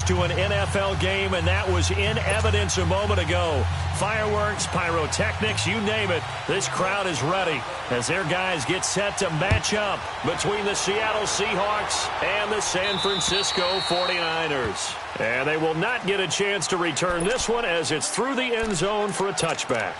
to an NFL game, and that was in evidence a moment ago. Fireworks, pyrotechnics, you name it. This crowd is ready as their guys get set to match up between the Seattle Seahawks and the San Francisco 49ers. And they will not get a chance to return this one as it's through the end zone for a touchback.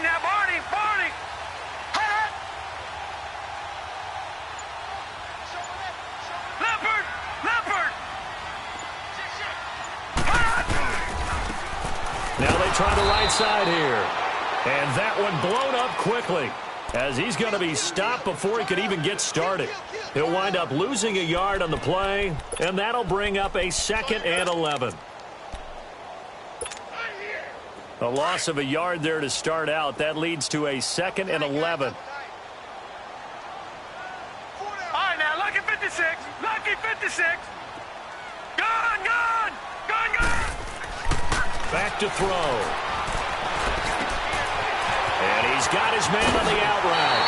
Now, Barney! Leopard! Now they try the right side here. And that one blown up quickly as he's going to be stopped before he could even get started. He'll wind up losing a yard on the play, and that'll bring up a 2nd and 11. A loss of a yard there to start out. That leads to a 2nd and 11. All right, now, lucky 56. Lucky 56. Gone! Back to throw. And he's got his man on the out route.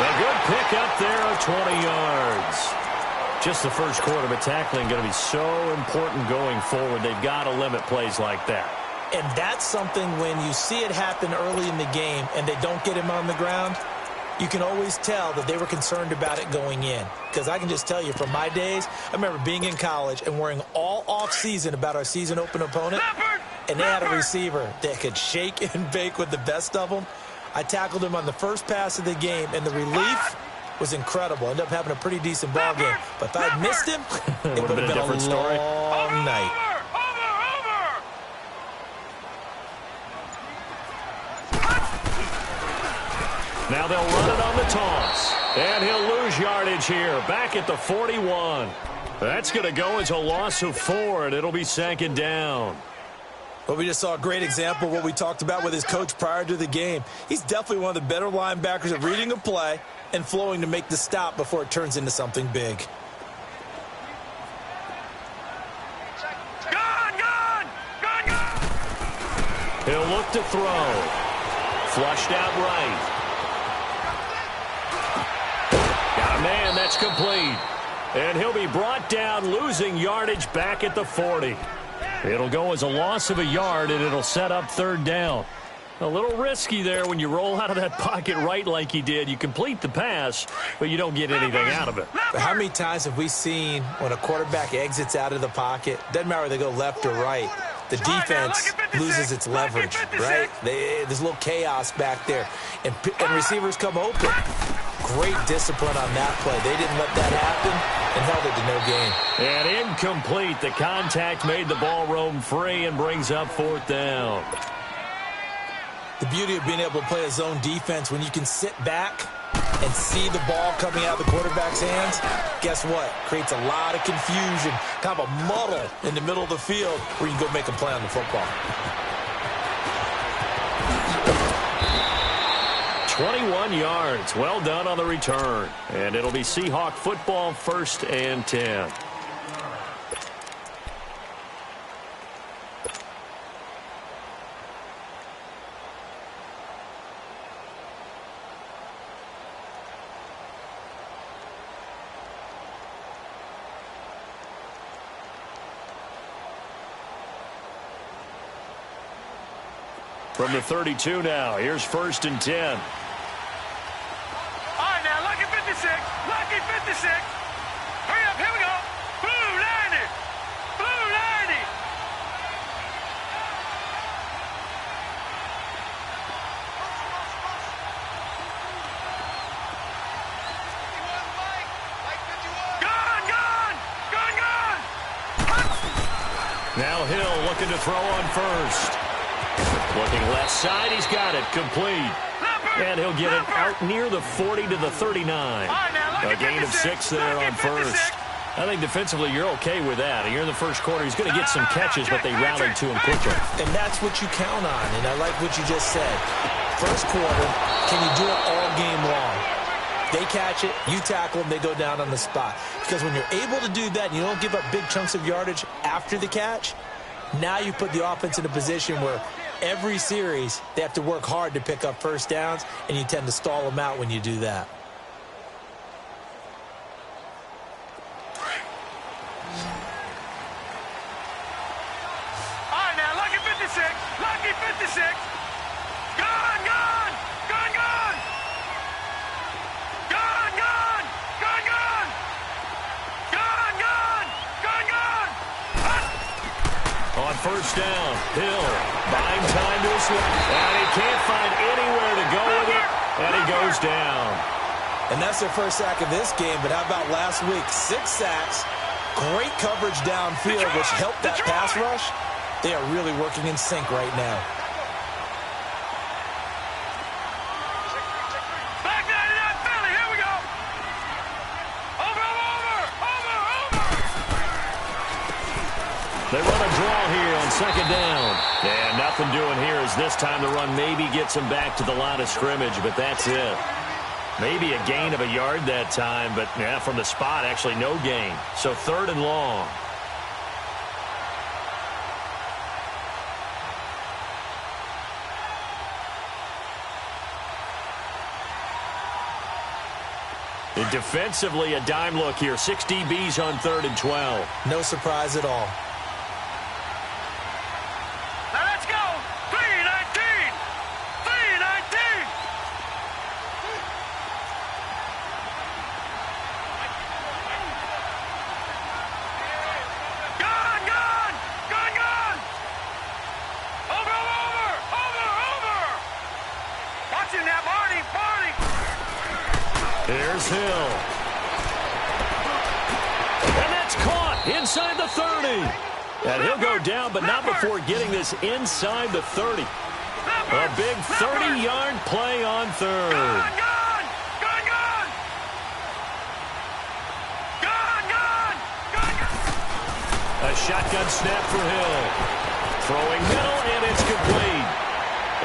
A good pick up there of 20 yards. Just the first quarter, but tackling going to be so important going forward. They've got to limit plays like that. And that's something when you see it happen early in the game and they don't get him on the ground, you can always tell that they were concerned about it going in. Because I can just tell you from my days, I remember being in college and worrying all off-season about our season open opponent. And they had a receiver that could shake and bake with the best of them. I tackled him on the first pass of the game, and the relief was incredible. Ended up having a pretty decent ball game. But if I'd missed him, it would have been a different story. Long night. Now they'll run it on the toss. And he'll lose yardage here. Back at the 41. That's going to go as a loss of 4, and it'll be 2nd down. Well, we just saw a great example of what we talked about with his coach prior to the game. He's definitely one of the better linebackers at reading a play and flowing to make the stop before it turns into something big. Gone! He'll look to throw. Flushed out right. Got a man, that's complete. And he'll be brought down, losing yardage back at the 40. It'll go as a loss of a yard, and it'll set up 3rd down. A little risky there when you roll out of that pocket right like he did. You complete the pass, but you don't get anything out of it. But how many times have we seen when a quarterback exits out of the pocket, doesn't matter whether they go left or right, the defense loses its leverage, right? There's a little chaos back there, and receivers come open. Great discipline on that play. They didn't let that happen and held it to no gain. And incomplete. The contact made the ball roam free and brings up 4th down. The beauty of being able to play a zone defense when you can sit back and see the ball coming out of the quarterback's hands, guess what? Creates a lot of confusion, kind of a muddle in the middle of the field where you can go make a play on the football. 21 yards. Well done on the return. And it'll be Seahawk football, 1st and 10. From the 32 now, here's 1st and 10. All right, now, lucky 56. Lucky 56. Hurry up, here we go. Blue 90. Blue 90. Gone! Now Hill looking to throw on 1st. Looking left side, he's got it, complete. And he'll get it out near the 40 to the 39. A gain of 6 there on 1st. I think defensively you're okay with that. Here in the first quarter, he's going to get some catches, but they rallied to him quickly. And that's what you count on, and I like what you just said. First quarter, can you do it all game long? They catch it, you tackle them, they go down on the spot. Because when you're able to do that and you don't give up big chunks of yardage after the catch, now you put the offense in a position where every series they have to work hard to pick up first downs, and you tend to stall them out when you do that. All right, now, lucky 56. Lucky 56. Gone, gone. Gone, gone. Gone, gone. Gone, gone. Gone, gone. Gone, gone. On first down, Hill buying time to his left, and he can't find anywhere to go with it, and he goes down. And that's their first sack of this game, but how about last week? 6 sacks, great coverage downfield, which helped that pass rush. They are really working in sync right now. Back 99 Philly, here we go. Over, over, over, over. They run a draw here on second down. And nothing doing here as this time the run maybe gets him back to the line of scrimmage, but that's it. Maybe a gain of a yard that time, but yeah, from the spot, actually no gain. So third and long. And defensively, a dime look here. 6 DBs on third and 12. No surprise at all. Now let's go. 319. 319. Gone, gone. Gone, gone. Over, over, over, over. Watching that, Marty, Marty. Here's Hill. And that's caught inside the 30. And he'll go down, but not before getting this inside the 30. A big 30-yard play on third. Gone, gone. Gone, gone. Gone, gone. Gone, gone. A shotgun snap for Hill. Throwing middle, and it's complete.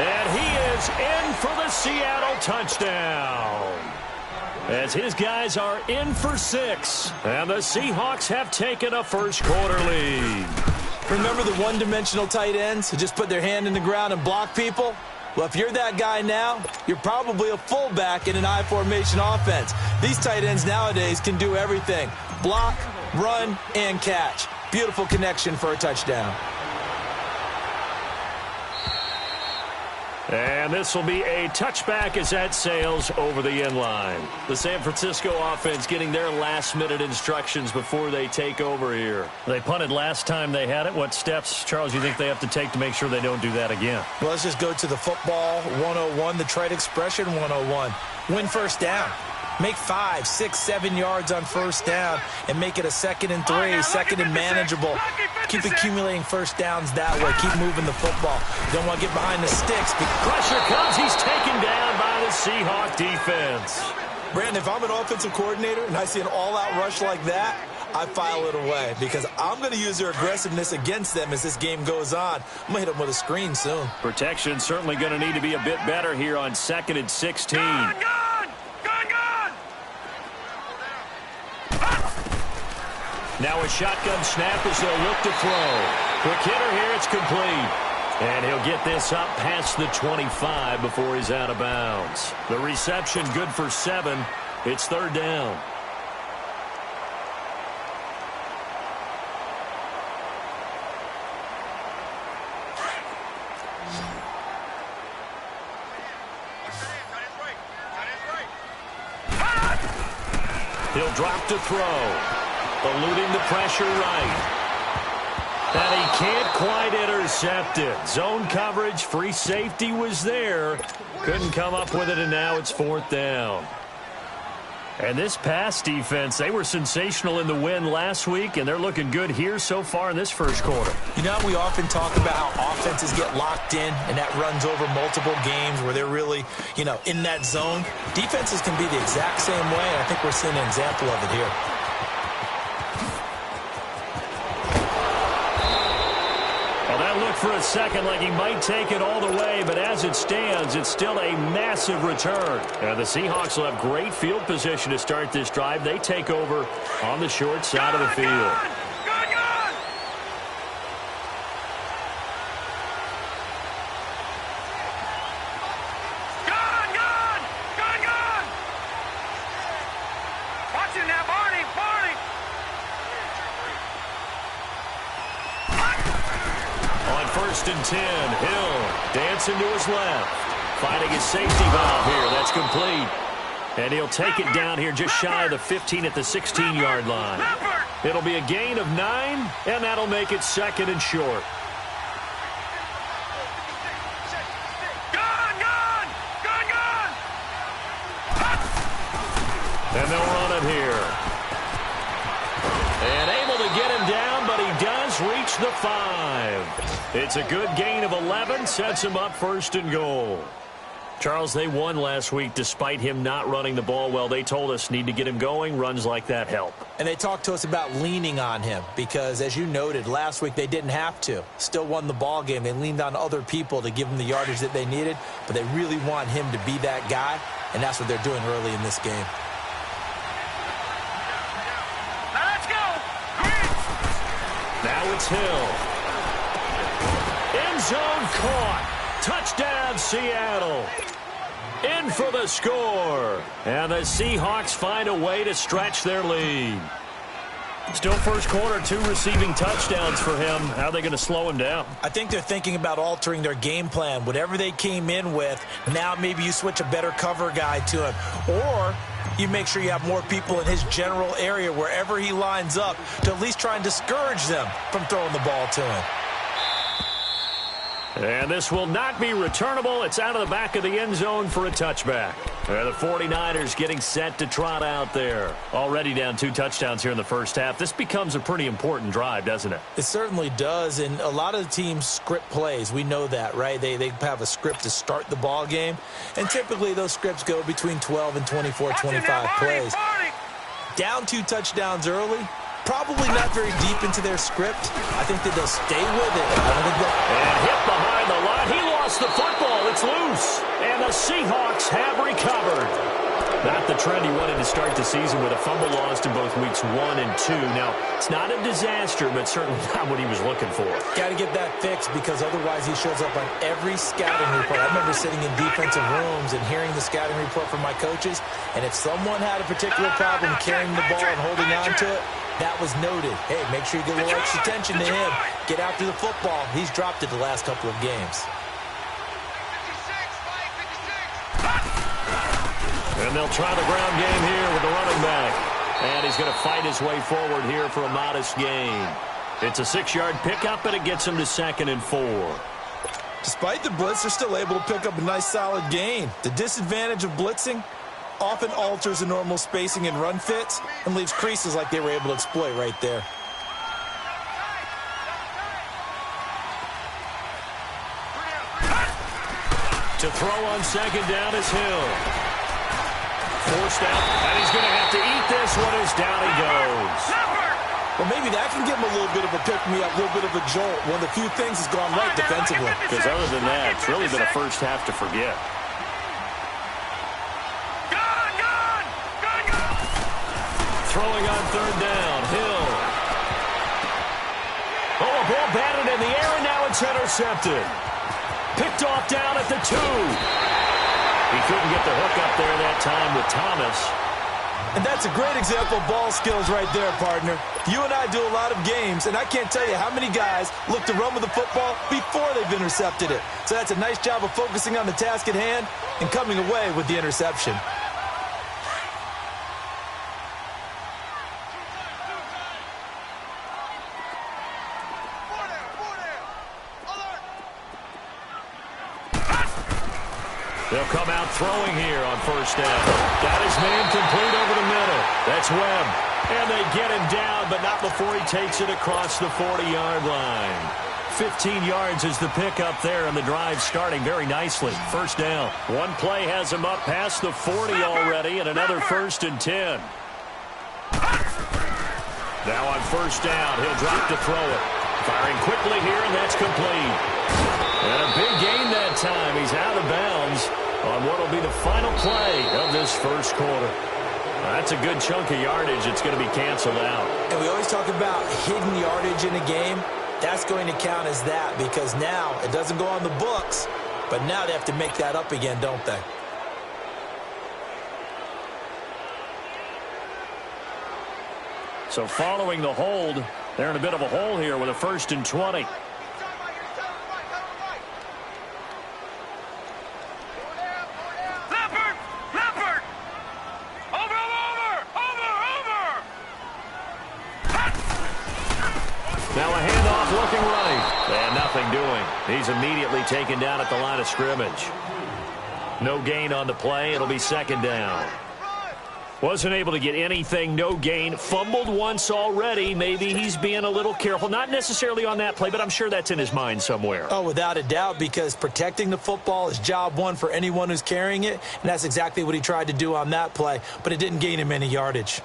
And he is in for the Seattle touchdown. As his guys are in for 6. And the Seahawks have taken a first quarter lead. Remember the one-dimensional tight ends who just put their hand in the ground and block people? Well, if you're that guy now, you're probably a fullback in an I-formation offense. These tight ends nowadays can do everything. Block, run, and catch. Beautiful connection for a touchdown. And this will be a touchback as that sails over the end line. The San Francisco offense getting their last-minute instructions before they take over here. They punted last time they had it. What steps, Charles, you think they have to take to make sure they don't do that again? Well, let's just go to the football 101, the trade expression 101. Win first down. Make 5, 6, 7 yards on first down and make it a 2nd and 3, second and manageable. Keep accumulating first downs that way. Keep moving the football. Don't want to get behind the sticks. Pressure comes. He's taken down by the Seahawk defense. Brandon, if I'm an offensive coordinator and I see an all-out rush like that, I file it away because I'm going to use their aggressiveness against them as this game goes on. I'm going to hit them with a screen soon. Protection certainly going to need to be a bit better here on 2nd and 16. Gone, gone. Gone, gone. Now a shotgun snap as they'll look to throw. Quick hitter here, it's complete. And he'll get this up past the 25 before he's out of bounds. The reception good for 7. It's third down. He'll drop to throw. Eluding the pressure right. And he can't quite intercept it. Zone coverage, free safety was there. Couldn't come up with it, and now it's 4th down. And this pass defense, they were sensational in the win last week, and they're looking good here so far in this first quarter. You know, we often talk about how offenses get locked in, and that runs over multiple games where they're really, in that zone. Defenses can be the exact same way, and I think we're seeing an example of it here. Well, that look for a a second like he might take it all the way, but as it stands, it's still a massive return. And the Seahawks will have great field position to start this drive. They take over on the short side of the field. First and 10, Hill dancing to his left. Finding his safety valve here. That's complete. And he'll take it down here just shy of the 15 at the 16-yard line. It'll be a gain of 9, and that'll make it second and short. And they'll run it here. And able to get him down, but he does reach the 5. It's a good gain of 11, sets him up first and goal. Charles, they won last week despite him not running the ball well. They told us need to get him going. Runs like that help. And they talked to us about leaning on him because, as you noted, last week they didn't have to. Still won the ball game. They leaned on other people to give them the yardage that they needed, but they really want him to be that guy, and that's what they're doing early in this game. Now it's Hill. End zone caught. Touchdown, Seattle. In for the score. And the Seahawks find a way to stretch their lead. Still first quarter, 2 receiving touchdowns for him. How are they going to slow him down? I think they're thinking about altering their game plan. Whatever they came in with, now maybe you switch a better cover guy to him. Or you make sure you have more people in his general area wherever he lines up to at least try and discourage them from throwing the ball to him. And this will not be returnable. It's out of the back of the end zone for a touchback. The 49ers getting set to trot out there. Already down 2 touchdowns here in the first half. This becomes a pretty important drive, doesn't it? It certainly does, and a lot of the teams script plays. We know that, right? They have a script to start the ball game, and typically those scripts go between 12 and 24, 25 plays. Down 2 touchdowns early. Probably not very deep into their script. I think that they'll stay with it. And hit behind the line. He lost the football. It's loose. And the Seahawks have recovered. Not the trend he wanted to start the season with a fumble lost in both weeks 1 and 2. Now, it's not a disaster, but certainly not what he was looking for. Got to get that fixed because otherwise he shows up on every scouting report. I remember sitting in defensive rooms and hearing the scouting report from my coaches, and if someone had a particular problem carrying the ball and holding on to it, that was noted. Hey, make sure you give a little extra attention to him. Get after the football. He's dropped it the last couple of games. And they'll try the ground game here with the running back. And he's going to fight his way forward here for a modest gain. It's a 6-yard pickup, and it gets him to 2nd and 4. Despite the blitz, they're still able to pick up a nice solid gain. The disadvantage of blitzing often alters the normal spacing and run fits and leaves creases like they were able to exploit right there. To throw on 2nd down is Hill. Forced out, and he's going to have to eat this one as down he goes. Well, maybe that can give him a little bit of a pick-me-up, a little bit of a jolt. One of the few things has gone right defensively. Because other than that, it's really been a first half to forget. Throwing on 3rd down, Hill. Oh, a ball batted in the air, and now it's intercepted. Picked off down at the 2. He couldn't get the hook up there that time with Thomas. And that's a great example of ball skills right there, partner. You and I do a lot of games, and I can't tell you how many guys look to run with the football before they've intercepted it. So that's a nice job of focusing on the task at hand and coming away with the interception. They'll come out throwing here on 1st down. Got his man complete over the middle. That's Webb. And they get him down, but not before he takes it across the 40-yard line. 15 yards is the pickup there, and the drive starting very nicely. 1st down. One play has him up past the 40 already, and another 1st and 10. Now on 1st down, he'll drop to throw it. Firing quickly here, and that's complete. And a big gain that time. He's out of bounds on what will be the final play of this first quarter. That's a good chunk of yardage. It's going to be canceled out. And we always talk about hidden yardage in a game. That's going to count as that because now it doesn't go on the books, but now they have to make that up again, don't they? So following the hold, they're in a bit of a hole here with a 1st and 20. Now a handoff looking right. And nothing doing. He's immediately taken down at the line of scrimmage. No gain on the play. It'll be 2nd down. Wasn't able to get anything, no gain. Fumbled once already. Maybe he's being a little careful. Not necessarily on that play, but I'm sure that's in his mind somewhere. Oh, without a doubt, because protecting the football is job one for anyone who's carrying it, and that's exactly what he tried to do on that play, but it didn't gain him any yardage.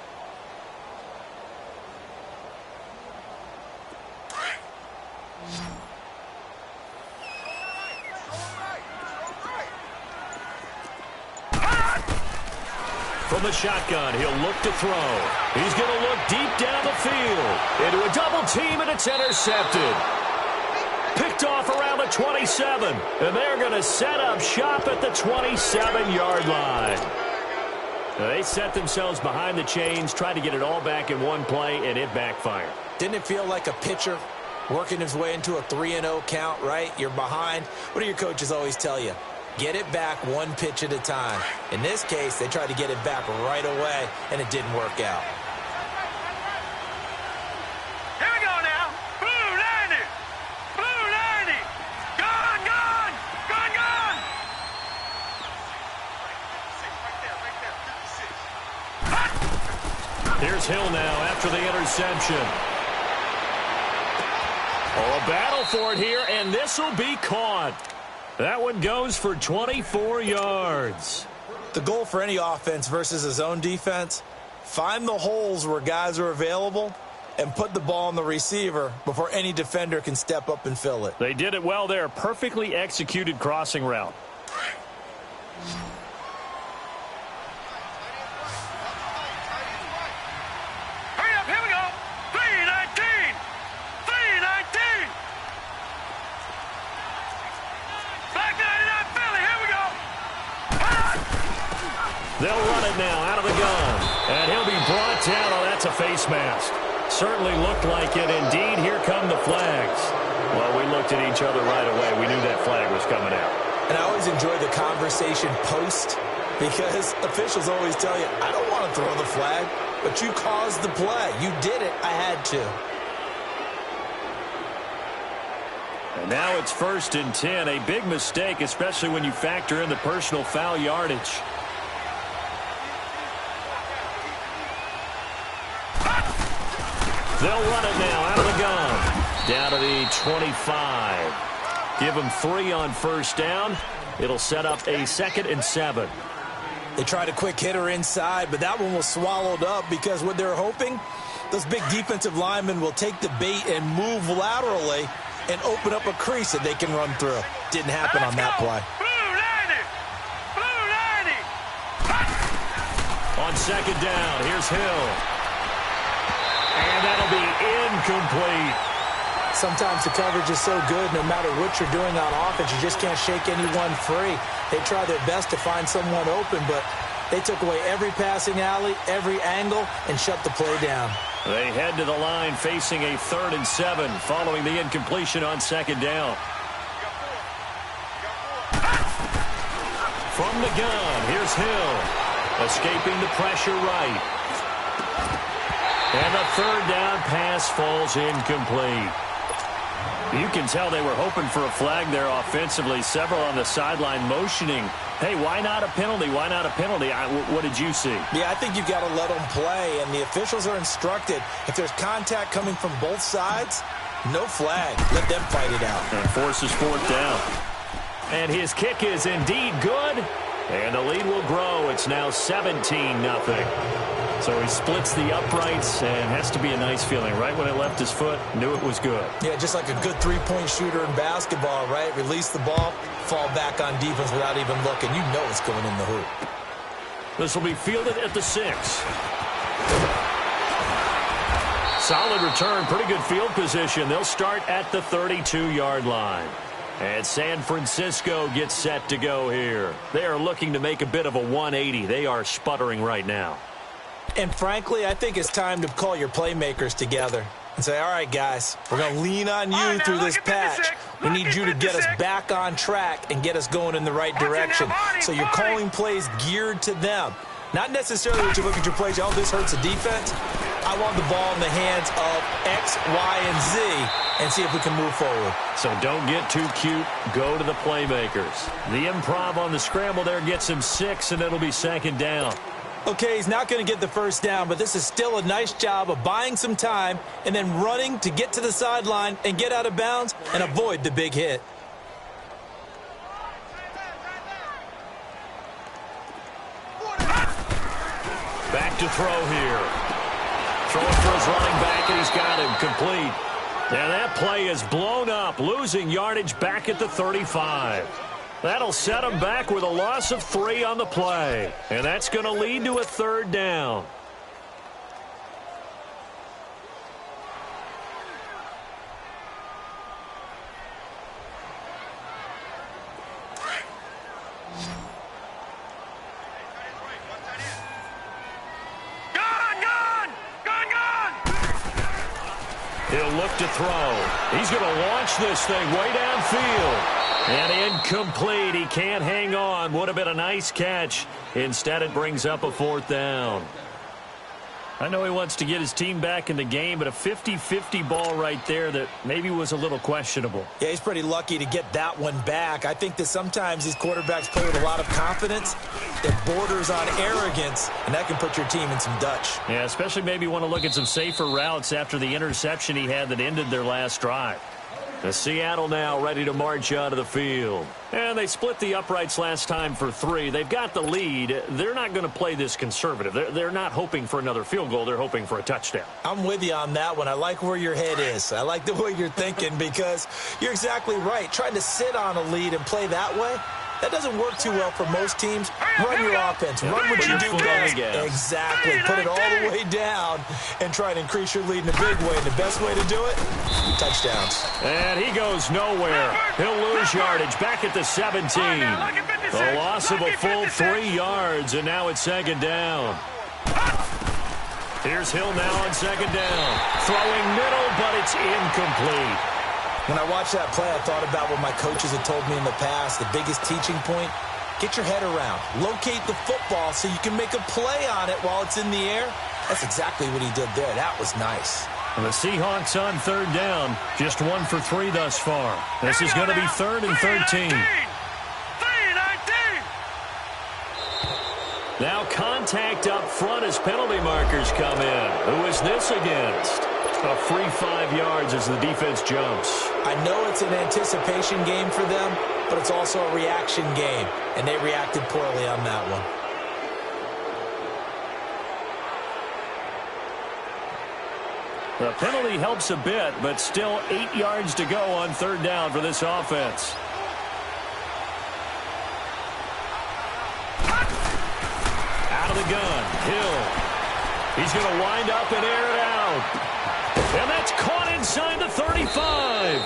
From the shotgun, he'll look to throw. He's going to look deep down the field. Into a double team, and it's intercepted. Picked off around the 27. And they're going to set up shop at the 27-yard line. Now, they set themselves behind the chains, tried to get it all back in one play, and it backfired. Didn't it feel like a pitcher working his way into a 3-0 count, right? You're behind. What do your coaches always tell you? Get it back one pitch at a time. In this case, they tried to get it back right away, and it didn't work out. Here we go now. Blue 90. Blue 90. Gone, gone. Gone, gone. Right there, 56. Here's Hill now after the interception. Oh, a battle for it here, and this will be caught. That one goes for 24 yards. The goal for any offense versus a zone defense, find the holes where guys are available and put the ball on the receiver before any defender can step up and fill it. They did it well there. Perfectly executed crossing route. Hurry up, here we go. 319. 319. Back 99 Philly, here we go. They'll run it now out of the gun. And he'll be brought down. Oh, that's a face mask. Certainly looked like it. Indeed, here come the flags. Well, we looked at each other right away. We knew that flag was coming out. And I always enjoy the conversation post because officials always tell you, I don't want to throw the flag, but you caused the play. You did it. I had to. And now it's 1st and 10. A big mistake, especially when you factor in the personal foul yardage. They'll run it now out of the gun. Down to the 25. Give them 3 on 1st down. It'll set up a 2nd and 7. They tried a quick hitter inside, but that one was swallowed up because what they're hoping, those big defensive linemen will take the bait and move laterally and open up a crease that they can run through. Didn't happen on that play. Blue 90. Blue 90. On 2nd down, here's Hill. And that'll be incomplete. Sometimes the coverage is so good, no matter what you're doing on offense, you just can't shake anyone free. They try their best to find someone open, but they took away every passing alley, every angle, and shut the play down. They head to the line facing a 3rd and 7 following the incompletion on 2nd down. From the gun, here's Hill. Escaping the pressure right. And the 3rd down pass falls incomplete. You can tell they were hoping for a flag there offensively. Several on the sideline motioning. Hey, why not a penalty? Why not a penalty? What did you see? Yeah, I think you've got to let them play, and the officials are instructed. If there's contact coming from both sides, no flag. Let them fight it out. And forces 4th down. And his kick is indeed good. And the lead will grow. It's now 17-0. So he splits the uprights, and has to be a nice feeling. Right when it left his foot, knew it was good. Yeah, just like a good three-point shooter in basketball, right? Release the ball, fall back on defense without even looking. You know it's going in the hoop. This will be fielded at the 6. Solid return, pretty good field position. They'll start at the 32-yard line. And San Francisco gets set to go here. They are looking to make a bit of a 180. They are sputtering right now. And frankly, I think it's time to call your playmakers together and say, all right, guys, we're going to lean on you through this patch. We need you to get us back on track and get us going in the right direction. So you're calling plays geared to them. Not necessarily that you look at your plays, oh, this hurts the defense. I want the ball in the hands of X, Y, and Z and see if we can move forward. So don't get too cute. Go to the playmakers. The improv on the scramble there gets him 6, and it'll be 2nd down. Okay, he's not going to get the first down, but this is still a nice job of buying some time and then running to get to the sideline and get out of bounds and avoid the big hit. Back to throw here. Throwing for his running back, and he's got him complete. And that play is blown up, losing yardage back at the 35. That'll set him back with a loss of 3 on the play. And that's going to lead to a 3rd down. He'll look to throw. He's going to launch this thing way downfield. And incomplete. He can't hang on. Would have been a nice catch. Instead, it brings up a 4th down. I know he wants to get his team back in the game, but a 50-50 ball right there that maybe was a little questionable. Yeah, he's pretty lucky to get that one back. I think that sometimes these quarterbacks play with a lot of confidence that borders on arrogance, and that can put your team in some Dutch. Yeah, especially maybe want to look at some safer routes after the interception he had that ended their last drive. The Seattle now ready to march out of the field. And they split the uprights last time for 3. They've got the lead. They're not going to play this conservative. They're not hoping for another field goal. They're hoping for a touchdown. I'm with you on that one. I like where your head is. I like the way you're thinking because you're exactly right. Trying to sit on a lead and play that way, that doesn't work too well for most teams. Run your offense. Run what you do best. Exactly. Put it all the way down and try to increase your lead in a big way. And the best way to do it, touchdowns. And he goes nowhere. He'll lose yardage back at the 17. The loss of a full 3 yards, and now it's 2nd down. Here's Hill now on 2nd down. Throwing middle, but it's incomplete. When I watched that play, I thought about what my coaches had told me in the past. The biggest teaching point, get your head around. Locate the football so you can make a play on it while it's in the air. That's exactly what he did there. That was nice. And the Seahawks on 3rd down. Just 1 for 3 thus far. This is going to be 3rd and 13. Now contact up front as penalty markers come in. Who is this against? A free 5 yards as the defense jumps. I know it's an anticipation game for them, but it's also a reaction game, and they reacted poorly on that one. The penalty helps a bit, but still 8 yards to go on 3rd down for this offense. Out of the gun, Hill. He's going to wind up and air it out. And that's caught inside the 35.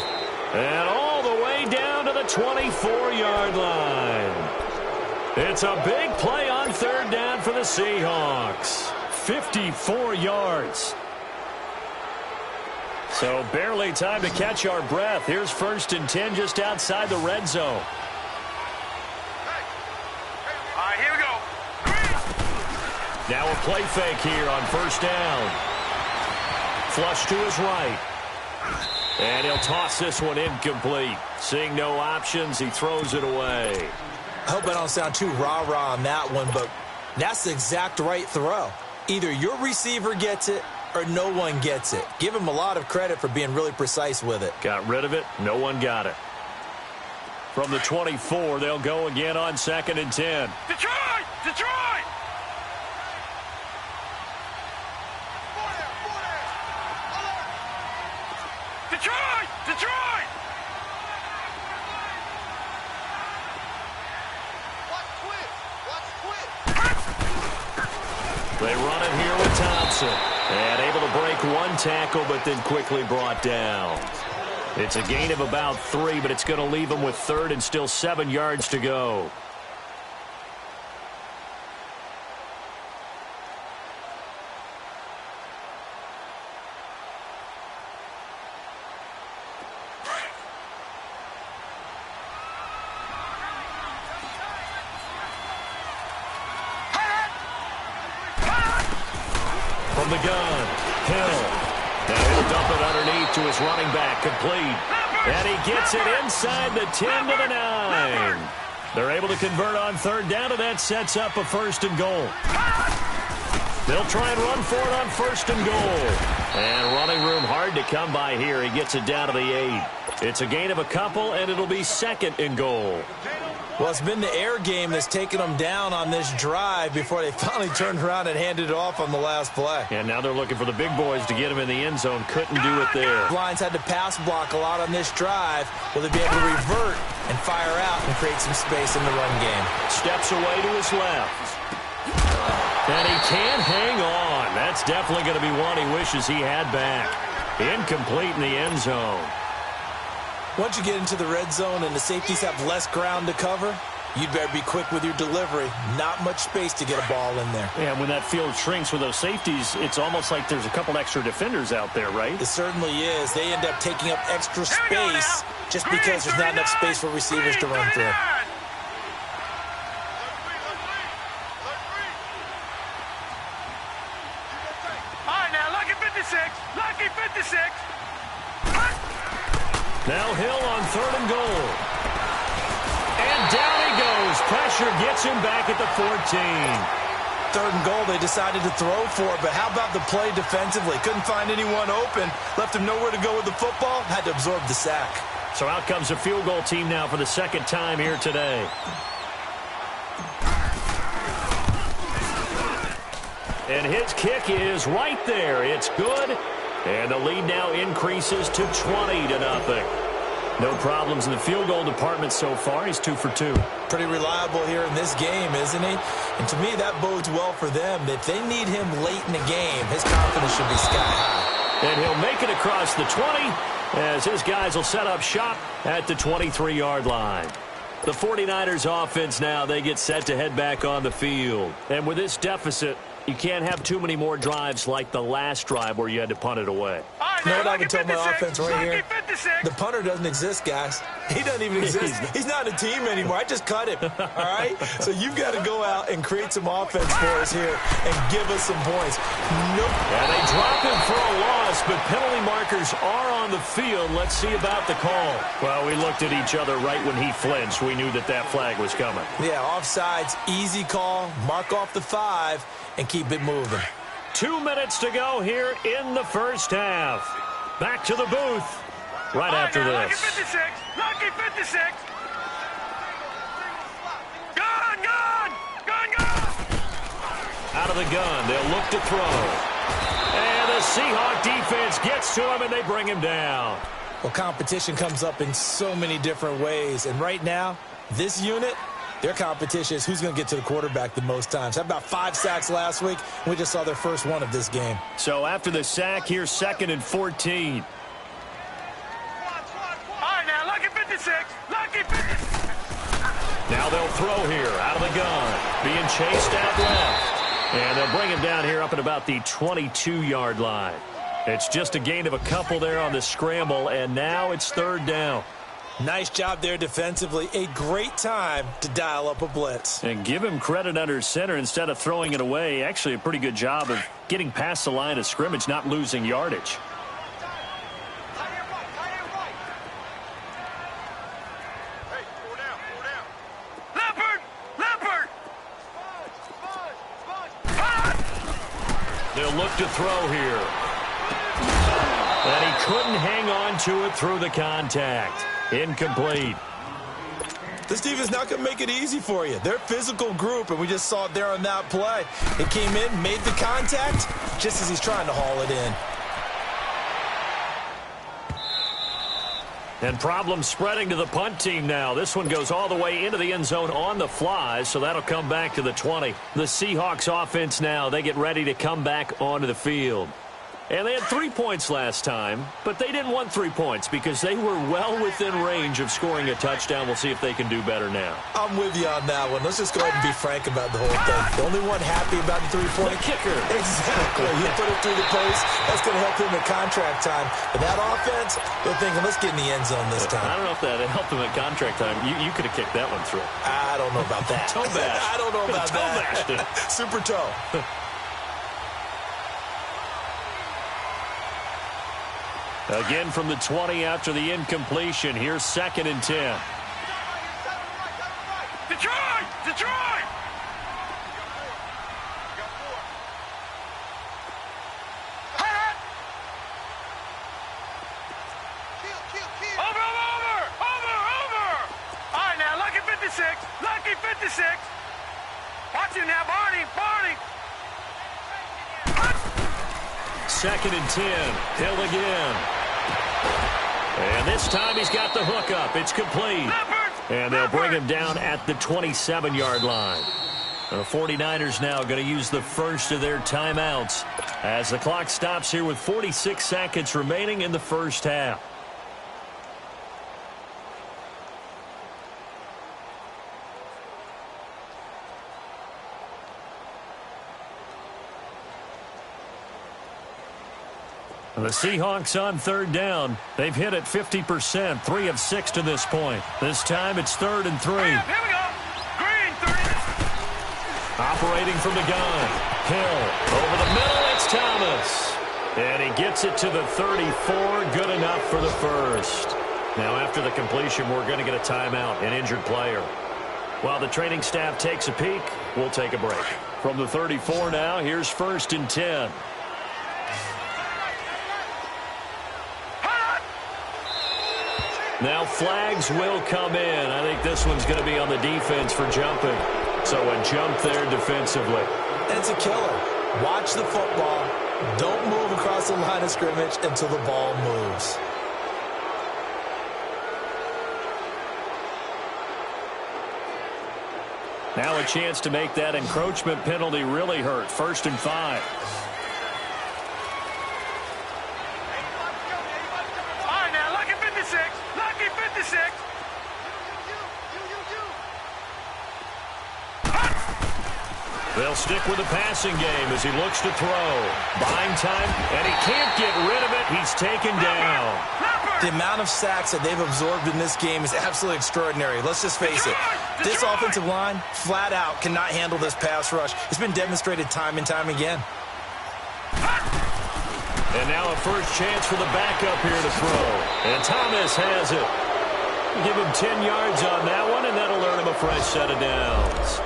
And all the way down to the 24-yard line. It's a big play on 3rd down for the Seahawks. 54 yards. So barely time to catch our breath. Here's 1st and 10 just outside the red zone. All right, here we go. Now a play fake here on 1st down. Flush to his right. And he'll toss this one incomplete. Seeing no options, he throws it away. I hope I don't sound too rah-rah on that one, but that's the exact right throw. Either your receiver gets it or no one gets it. Give him a lot of credit for being really precise with it. Got rid of it. No one got it. From the 24, they'll go again on 2nd and 10. Detroit! Detroit! Detroit! Detroit! They run it here with Thompson. And able to break one tackle, but then quickly brought down. It's a gain of about 3, but it's going to leave them with third and still 7 yards to go. From the gun, Hill. Now he'll dump it underneath to his running back, complete. And he gets it inside the 10 to the 9. They're able to convert on third down, and that sets up a 1st and goal. They'll try and run for it on 1st and goal. And running room hard to come by here. He gets it down to the 8. It's a gain of a couple, and it'll be 2nd and goal. Well, it's been the air game that's taken them down on this drive before they finally turned around and handed it off on the last play. And now they're looking for the big boys to get him in the end zone. Couldn't do it there. Lions had to pass block a lot on this drive. Will they be able to revert and fire out and create some space in the run game? Steps away to his left. And he can't hang on. That's definitely going to be one he wishes he had back. Incomplete in the end zone. Once you get into the red zone and the safeties have less ground to cover, you'd better be quick with your delivery. Not much space to get a ball in there. Yeah, when that field shrinks with those safeties, it's almost like there's a couple extra defenders out there, right? It certainly is. They end up taking up extra space just because there's not enough space for receivers to run through. All right, now, lucky 56. Lucky 56. Now Hill on 3rd and goal. And down he goes. Pressure gets him back at the 14. 3rd and goal, they decided to throw for it, but how about the play defensively? Couldn't find anyone open, left him nowhere to go with the football, had to absorb the sack. So out comes the field goal team now for the 2nd time here today. And his kick is right there. It's good. And the lead now increases to 20-0. No problems in the field goal department so far. He's 2 for 2. Pretty reliable here in this game, isn't he? And to me, that bodes well for them. If they need him late in the game, his confidence should be sky high. And he'll make it across the 20 as his guys will set up shop at the 23-yard line. The 49ers offense now, they get set to head back on the field. And with this deficit, you can't have too many more drives like the last drive where you had to punt it away. You know what I would tell my offense right here? The punter doesn't exist, guys. He doesn't even exist. He's not a team anymore. I just cut him, all right? So you've got to go out and create some offense for us here and give us some points. Nope. Yeah, they drop him for a loss, but penalty markers are on the field. Let's see about the call. Well, we looked at each other right when he flinched. We knew that that flag was coming. Yeah, offsides, easy call. Mark off the 5 and keep it moving. 2 minutes to go here in the first half. Back to the booth right after this. Lucky 56. Lucky 56. Gun, gun. Gun, gun. Out of the gun, they'll look to throw. And the Seahawk defense gets to him, and they bring him down. Well, competition comes up in so many different ways. And right now, this unit, their competition is who's going to get to the quarterback the most times. Had about 5 sacks last week, and we just saw their first one of this game. So after the sack, here's 2nd and 14. All right, now, lucky 56. Lucky 56. Now they'll throw here out of the gun. Being chased out left. And they'll bring him down here up at about the 22-yard line. It's just a gain of a couple there on the scramble, and now it's 3rd down. Nice job there defensively. A great time to dial up a blitz. And give him credit under center instead of throwing it away. Actually, a pretty good job of getting past the line of scrimmage, not losing yardage. Leopard! Leopard! They'll look to throw here. And he couldn't hang on to it through the contact. Incomplete. This defense is not going to make it easy for you. They're a physical group, and we just saw it there on that play. It came in, made the contact, just as he's trying to haul it in. And problems spreading to the punt team now. This one goes all the way into the end zone on the fly, so that'll come back to the 20. The Seahawks offense now, they get ready to come back onto the field. And they had 3 points last time, but they didn't want 3 points because they were well within range of scoring a touchdown. We'll see if they can do better now. I'm with you on that one. Let's just go ahead and be frank about the whole thing. The only one happy about the 3-point kicker. Exactly. He put it through the post. That's going to help him at contract time. But that offense, they're thinking, let's get in the end zone this time. I don't know if that helped him at contract time. You could have kicked that one through. I don't know about that. Toe bash. I don't know about toe that. Bashed it. Super toe. Again from the 20 after the incompletion. Here's 2nd and 10. Detroit! Detroit! Over! All right, now, lucky 56. Lucky 56. Watch him now, Barney. 2nd and 10. Hill again. And this time he's got the hook up. It's complete. And they'll bring him down at the 27-yard line. The 49ers now going to use the first of their timeouts as the clock stops here with 46 seconds remaining in the first half. The Seahawks on 3rd down. They've hit it 50%, 3 of 6 to this point. This time it's 3rd and 3. Here we go. Green, 30. Operating from the gun. Hill over the middle. It's Thomas. And he gets it to the 34. Good enough for the first. Now after the completion, we're going to get a timeout, an injured player. While the training staff takes a peek, we'll take a break. From the 34 now, here's 1st and 10. Now flags will come in. I think this one's going to be on the defense for jumping. So a jump there defensively. It's a killer. Watch the football. Don't move across the line of scrimmage until the ball moves. Now a chance to make that encroachment penalty really hurt. 1st and 5. They'll stick with the passing game as he looks to throw. Buying time, and he can't get rid of it. He's taken down. The amount of sacks that they've absorbed in this game is absolutely extraordinary. Let's just face it. This offensive line, flat out, cannot handle this pass rush. It's been demonstrated time and time again. And now a first chance for the backup here to throw. And Thomas has it. Give him 10 yards on that one, and that'll earn him a fresh set of downs.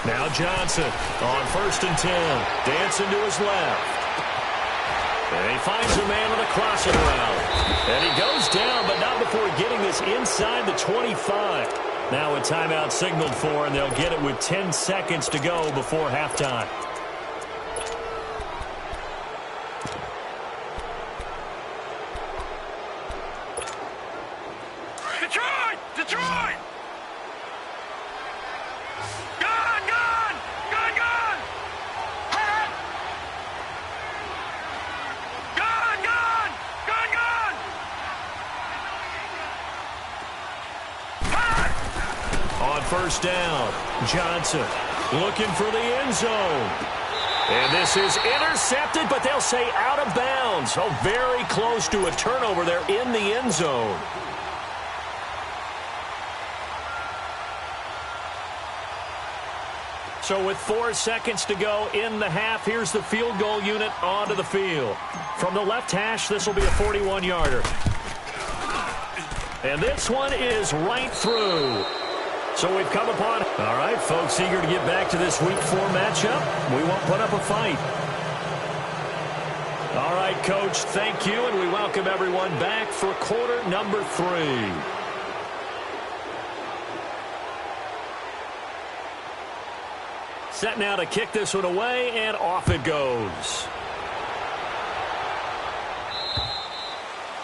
Now Johnson on 1st and 10. Dancing to his left. And he finds a man on the crossing route. And he goes down, but not before getting this inside the 25. Now a timeout signaled for, and they'll get it with 10 seconds to go before halftime. Detroit! Detroit! First down. Johnson looking for the end zone. And this is intercepted, but they'll say out of bounds. Oh, very close to a turnover there in the end zone. So with 4 seconds to go in the half, here's the field goal unit onto the field. From the left hash, this will be a 41-yarder. And this one is right through. So we've come upon... All right, folks, eager to get back to this Week 4 matchup. We won't put up a fight. All right, Coach, thank you, and we welcome everyone back for quarter number 3. Set now to kick this one away, and off it goes.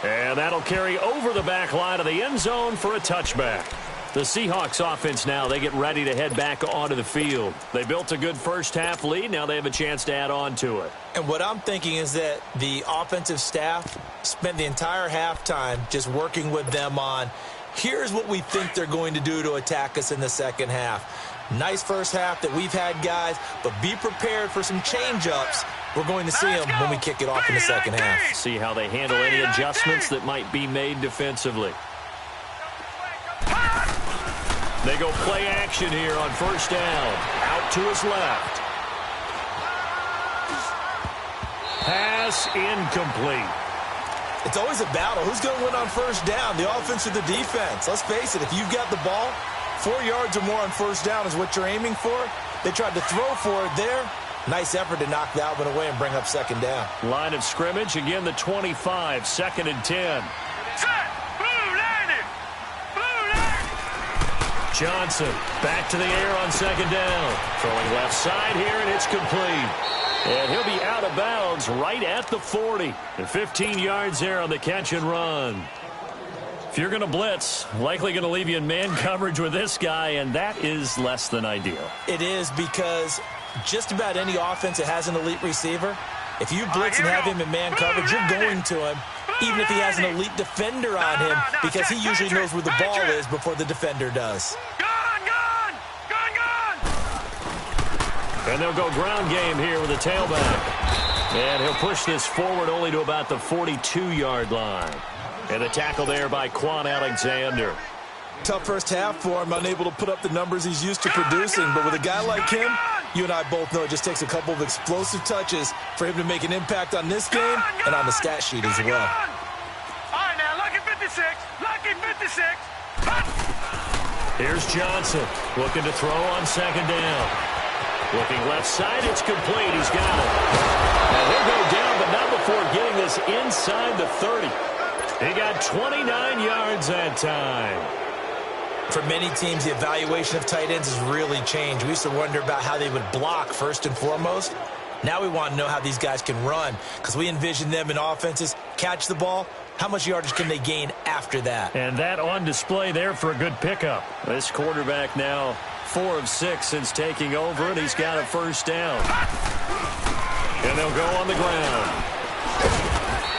And that'll carry over the back line of the end zone for a touchback. The Seahawks offense now, they get ready to head back onto the field. They built a good first-half lead. Now they have a chance to add on to it. And what I'm thinking is that the offensive staff spent the entire halftime just working with them on, here's what we think they're going to do to attack us in the second half. Nice first half that we've had, guys, but be prepared for some change-ups. We're going to see them when we kick it off in the second half. See how they handle any adjustments that might be made defensively. They go play action here on first down. Out to his left. Pass incomplete. It's always a battle. Who's going to win on first down, the offense or the defense? Let's face it, if you've got the ball, 4 yards or more on first down is what you're aiming for. They tried to throw for it there. Nice effort to knock that one away and bring up second down. Line of scrimmage, again the 25, 2nd and 10. Johnson back to the air on second down. Throwing left side here, and it's complete. And he'll be out of bounds right at the 40. And 15 yards there on the catch and run. If you're going to blitz, likely going to leave you in man coverage with this guy, and that is less than ideal. It is, because just about any offense that has an elite receiver, if you blitz and have him in man coverage, you're going to him, even if he has an elite defender on him, because he usually knows where the ball is before the defender does. And they'll go ground game here with a tailback. And he'll push this forward only to about the 42-yard line. And the tackle there by Quan Alexander. Tough first half for him, unable to put up the numbers he's used to producing. But with a guy like him, you and I both know it just takes a couple of explosive touches for him to make an impact on this game and on the stat sheet as well. All right, now, lucky 56. Lucky 56. Here's Johnson looking to throw on second down. Looking left side, it's complete. He's got it. And he'll go down, but not before getting this inside the 30. He got 29 yards that time. For many teams, the evaluation of tight ends has really changed. We used to wonder about how they would block first and foremost. Now we want to know how these guys can run, because we envision them in offenses catch the ball. How much yardage can they gain after that? And that on display there for a good pickup. This quarterback now 4 of 6 since taking over, and he's got a first down. And they'll go on the ground.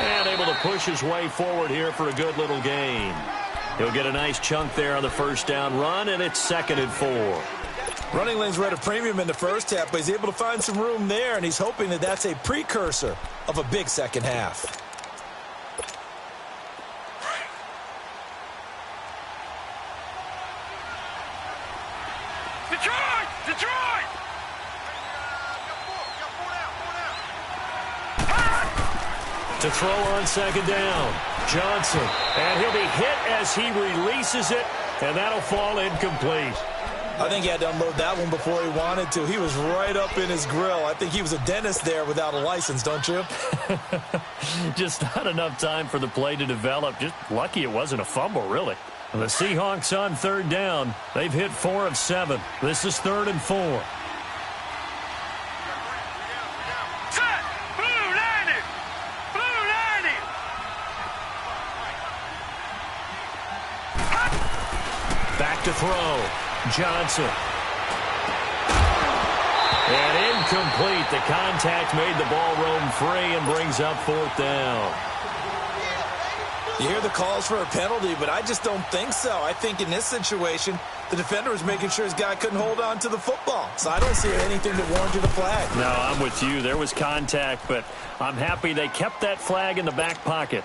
And able to push his way forward here for a good little gain. He'll get a nice chunk there on the first down run, and it's 2nd and 4. Running lanes were at a premium in the first half, but he's able to find some room there, and he's hoping that that's a precursor of a big second half. Detroit! Detroit! To throw on second down, Johnson. And he'll be hit as he releases it, and that'll fall incomplete. I think he had to unload that one before he wanted to. He was right up in his grill. I think he was a dentist there without a license, don't you? Just not enough time for the play to develop. Just lucky it wasn't a fumble, really. The Seahawks on third down. They've hit 4 of 7. This is 3rd and 4. Set! Blue 90! Blue 90! Back to throw. Johnson. And incomplete. The contact made the ball roam free and brings up 4th down. You hear the calls for a penalty, but I just don't think so. I think in this situation, the defender was making sure his guy couldn't hold on to the football. So I don't see anything that warranted a flag. No, I'm with you. There was contact, but I'm happy they kept that flag in the back pocket.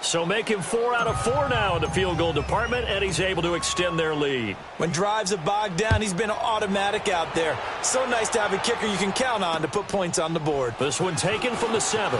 So make him 4 out of 4 now in the field goal department, and he's able to extend their lead. When drives have bogged down, he's been automatic out there. So nice to have a kicker you can count on to put points on the board. This one taken from the 7.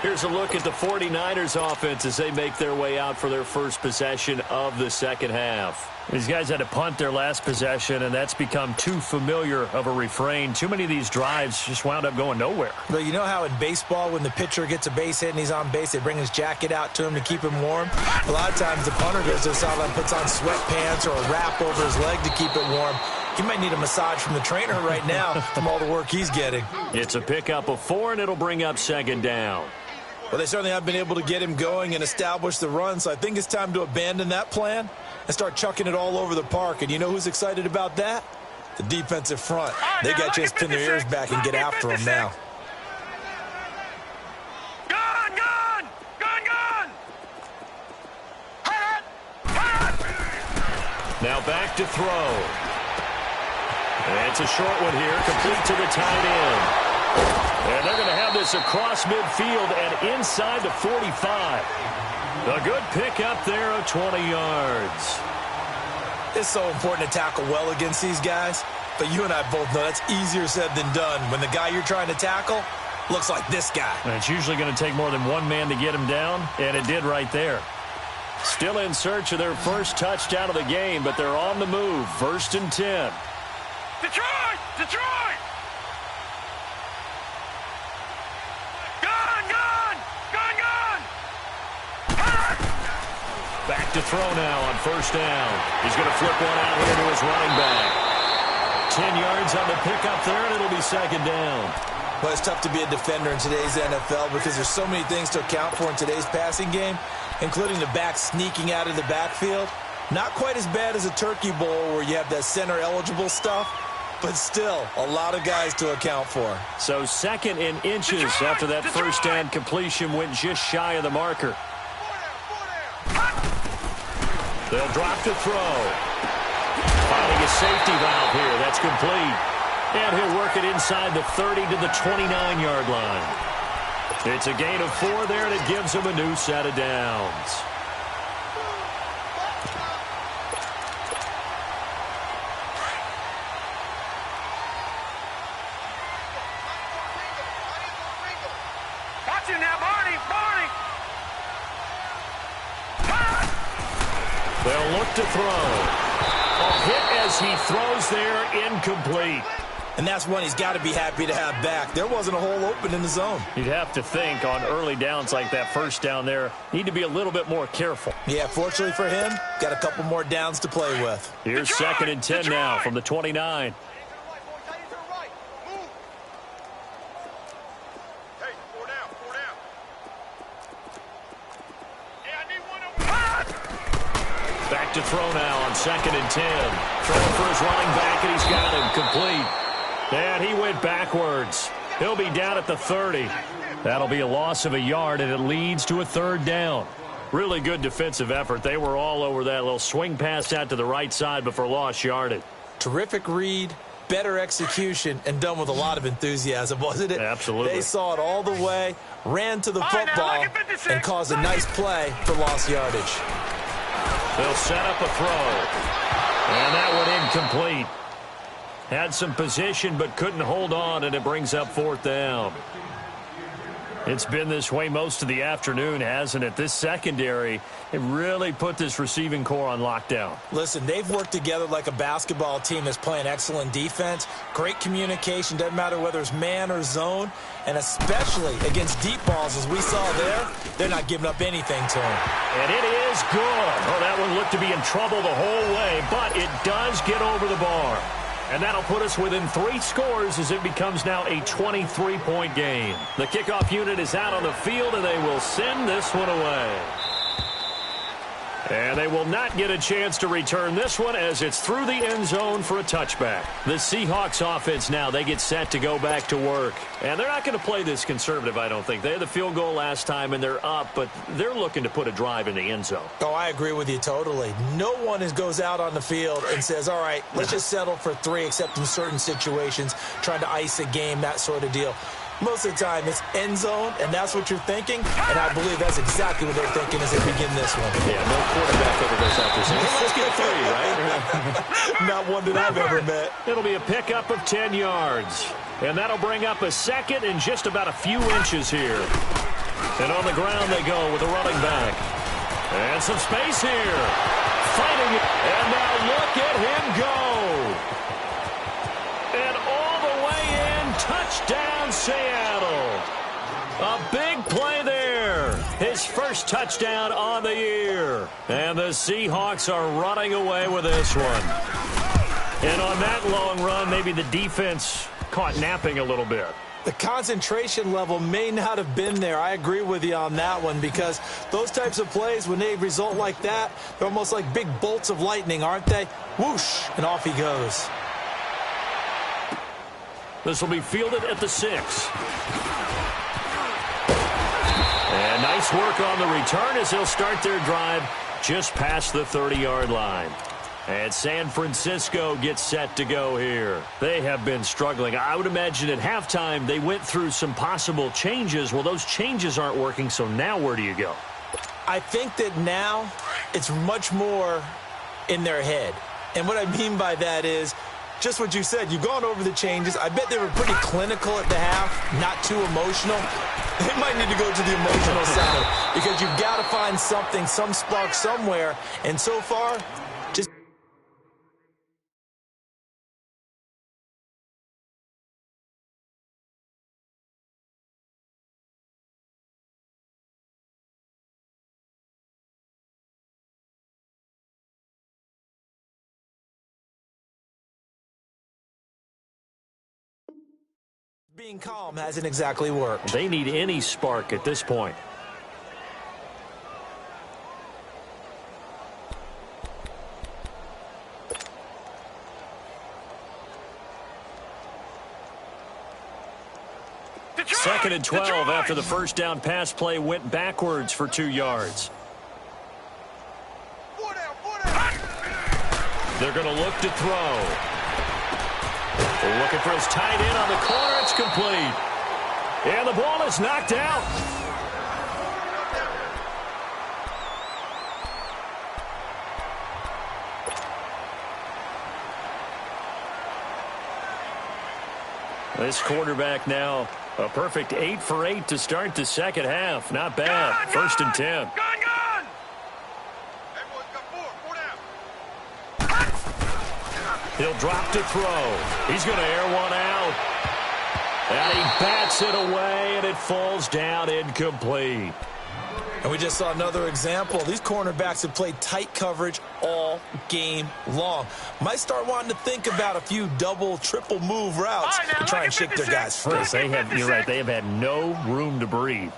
Here's a look at the 49ers offense as they make their way out for their first possession of the second half. These guys had to punt their last possession, and that's become too familiar of a refrain. Too many of these drives just wound up going nowhere. But you know how in baseball, when the pitcher gets a base hit and he's on base, they bring his jacket out to him to keep him warm? A lot of times the punter goes to the sideline, puts on sweatpants or a wrap over his leg to keep it warm. He might need a massage from the trainer right now from all the work he's getting. It's a pickup of 4, and it'll bring up second down. Well, they certainly have been able to get him going and establish the run, so I think it's time to abandon that plan and start chucking it all over the park. And you know who's excited about that? The defensive front. They got a chance to pin their ears back and get after him now. Gone, gone! Gone, gone! Now back to throw. And it's a short one here, complete to the tight end. And they're going to have this across midfield and inside the 45. A good pick up there of 20 yards. It's so important to tackle well against these guys, but you and I both know that's easier said than done when the guy you're trying to tackle looks like this guy. And it's usually going to take more than one man to get him down, and it did right there. Still in search of their first touchdown of the game, but they're on the move. 1st and 10. Detroit! Detroit! Gone, gone! Gone, gone! Back to throw now on 1st down. He's going to flip one out here to his running back. 10 yards on the pickup there, and it'll be 2nd down. Well, it's tough to be a defender in today's NFL because there's so many things to account for in today's passing game, including the back sneaking out of the backfield. Not quite as bad as a turkey bowl where you have that center-eligible stuff, but still a lot of guys to account for. So 2nd in inches after that first down completion went just shy of the marker. They'll drop to throw. Finding a safety valve here. That's complete. And he'll work it inside the 30 to the 29-yard line. It's a gain of 4 there, and it gives him a new set of downs. Watch him now, Barney! Barney! They'll look to throw. A hit as he throws there, incomplete. And that's one he's got to be happy to have back. There wasn't a hole open in the zone. You'd have to think on early downs like that first down there, need to be a little bit more careful. Yeah, fortunately for him, got a couple more downs to play with. Here's 2nd and 10 now from the 29. Back to throw now on 2nd and 10. Throwing for his running back, and he's got him complete. And he went backwards. He'll be down at the 30. That'll be a loss of a yard, and it leads to a 3rd down. Really good defensive effort. They were all over that little swing pass out to the right side before lost yardage. Terrific read, better execution, and done with a lot of enthusiasm, wasn't it? Absolutely. They saw it all the way, ran to the football, and caused a nice play for lost yardage. They'll set up a throw. And that one incomplete. Had some position but couldn't hold on, and it brings up 4th down. It's been this way most of the afternoon, hasn't it? This secondary, it really put this receiving core on lockdown. Listen, they've worked together like a basketball team that's playing excellent defense. Great communication, doesn't matter whether it's man or zone. And especially against deep balls, as we saw there, they're not giving up anything to him. And it is good. Oh, that one looked to be in trouble the whole way, but it does get over the bar. And that'll put us within 3 scores as it becomes now a 23-point game. The kickoff unit is out on the field, and they will send this one away. And they will not get a chance to return this one as it's through the end zone for a touchback. The Seahawks offense now, they get set to go back to work. And they're not going to play this conservative, I don't think. They had the field goal last time, and they're up, but they're looking to put a drive in the end zone. Oh, I agree with you totally. No one goes out on the field and says, all right, let's just settle for 3, except in certain situations, trying to ice a game, that sort of deal. Most of the time, it's end zone, and that's what you're thinking, and I believe that's exactly what they're thinking as they begin this one. Yeah, no quarterback ever goes out there saying, hey, let's get 3, right? Not one that I've ever met. It'll be a pickup of 10 yards, and that'll bring up a second and just about a few inches here. And on the ground they go with a running back. And some space here. Fighting it, and now look at him go. And all the way in, touchdown Seattle. A big play there. His first touchdown on the year. And the Seahawks are running away with this one. And on that long run, maybe the defense caught napping a little bit. The concentration level may not have been there. I agree with you on that one because those types of plays, when they result like that, they're almost like big bolts of lightning, aren't they? Whoosh, and off he goes. This will be fielded at the 6. And nice work on the return as they'll start their drive just past the 30-yard line. And San Francisco gets set to go here. They have been struggling. I would imagine at halftime they went through some possible changes. Well, those changes aren't working, so now where do you go? I think that now it's much more in their head. And what I mean by that is just what you said. You've gone over the changes. I bet they were pretty clinical at the half, not too emotional. They might need to go to the emotional side because you've got to find something, some spark somewhere. And so far, just being calm hasn't exactly worked. They need any spark at this point. Detroit! 2nd and 12 Detroit! after the first down pass play went backwards for 2 yards. They're going to look to throw. They're looking for his tight end on the corner. It's complete. And the ball is knocked out. This quarterback now a perfect 8 for 8 to start the second half. Not bad. 1st and 10. Gone! Everyone's got 4 down. He'll drop to throw. He's going to air one out. And he bats it away, and it falls down incomplete. And we just saw another example. These cornerbacks have played tight coverage all game long. Might start wanting to think about a few double, triple move routes to try and shake their guys free. Yes, you're right. They have had no room to breathe.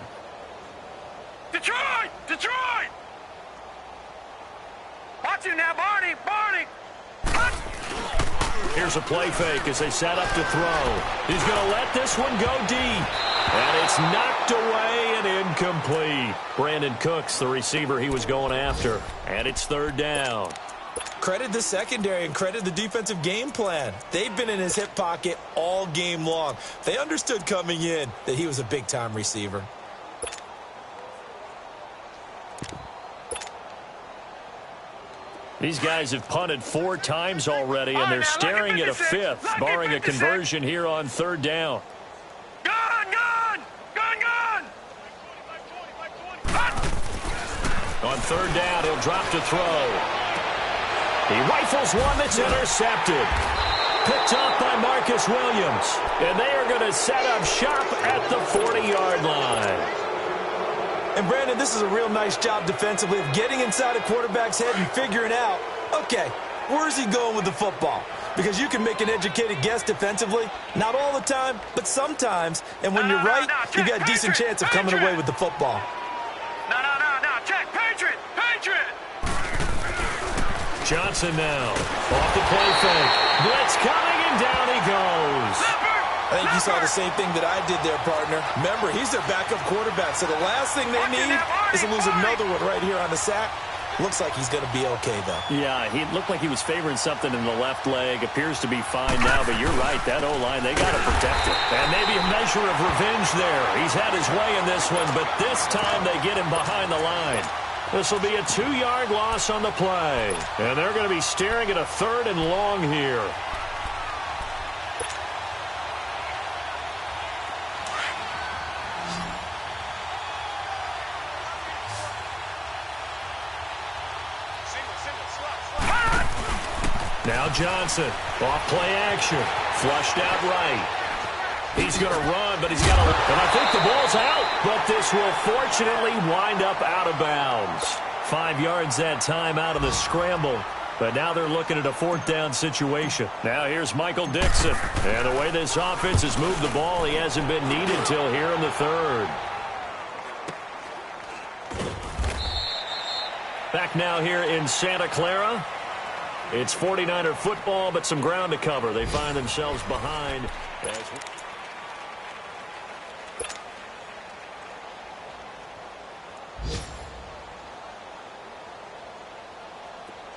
Detroit! Watch him now, Barney! Here's a play fake as they set up to throw. He's going to let this one go deep. And it's knocked away and incomplete. Brandon Cooks, the receiver he was going after. And it's 3rd down. Credit the secondary and credit the defensive game plan. They've been in his hip pocket all game long. They understood coming in that he was a big-time receiver. These guys have punted 4 times already, and they're staring at a 5th, barring a conversion here on 3rd down. Gone! On 3rd down, he'll drop to throw. He rifles one that's intercepted. Picked up by Marcus Williams. And they are going to set up shop at the 40-yard line. And, Brandon, this is a real nice job defensively of getting inside a quarterback's head and figuring out, okay, where's he going with the football? Because you can make an educated guess defensively. Not all the time, but sometimes. And when you're right, you've got a decent chance of coming away with the football. No. Check. Patriot! Johnson now. Off the play fake. Blitz coming, and down he goes. I think you saw the same thing that I did there, partner. Remember, he's their backup quarterback, so the last thing they need is to lose another one right here on the sack. Looks like he's going to be okay, though. Yeah, he looked like he was favoring something in the left leg. Appears to be fine now, but you're right. That O-line, they got to protect it. And maybe a measure of revenge there. He's had his way in this one, but this time they get him behind the line. This will be a 2-yard loss on the play. And they're going to be staring at a 3rd and long here. Now Johnson, off play action, flushed out right. He's going to run, but he's got to... And I think the ball's out, but this will fortunately wind up out of bounds. 5 yards that time out of the scramble, but now they're looking at a 4th down situation. Now here's Michael Dixon, and the way this offense has moved the ball, he hasn't been needed till here in the 3rd. Back now here in Santa Clara. It's 49er football, but some ground to cover. They find themselves behind.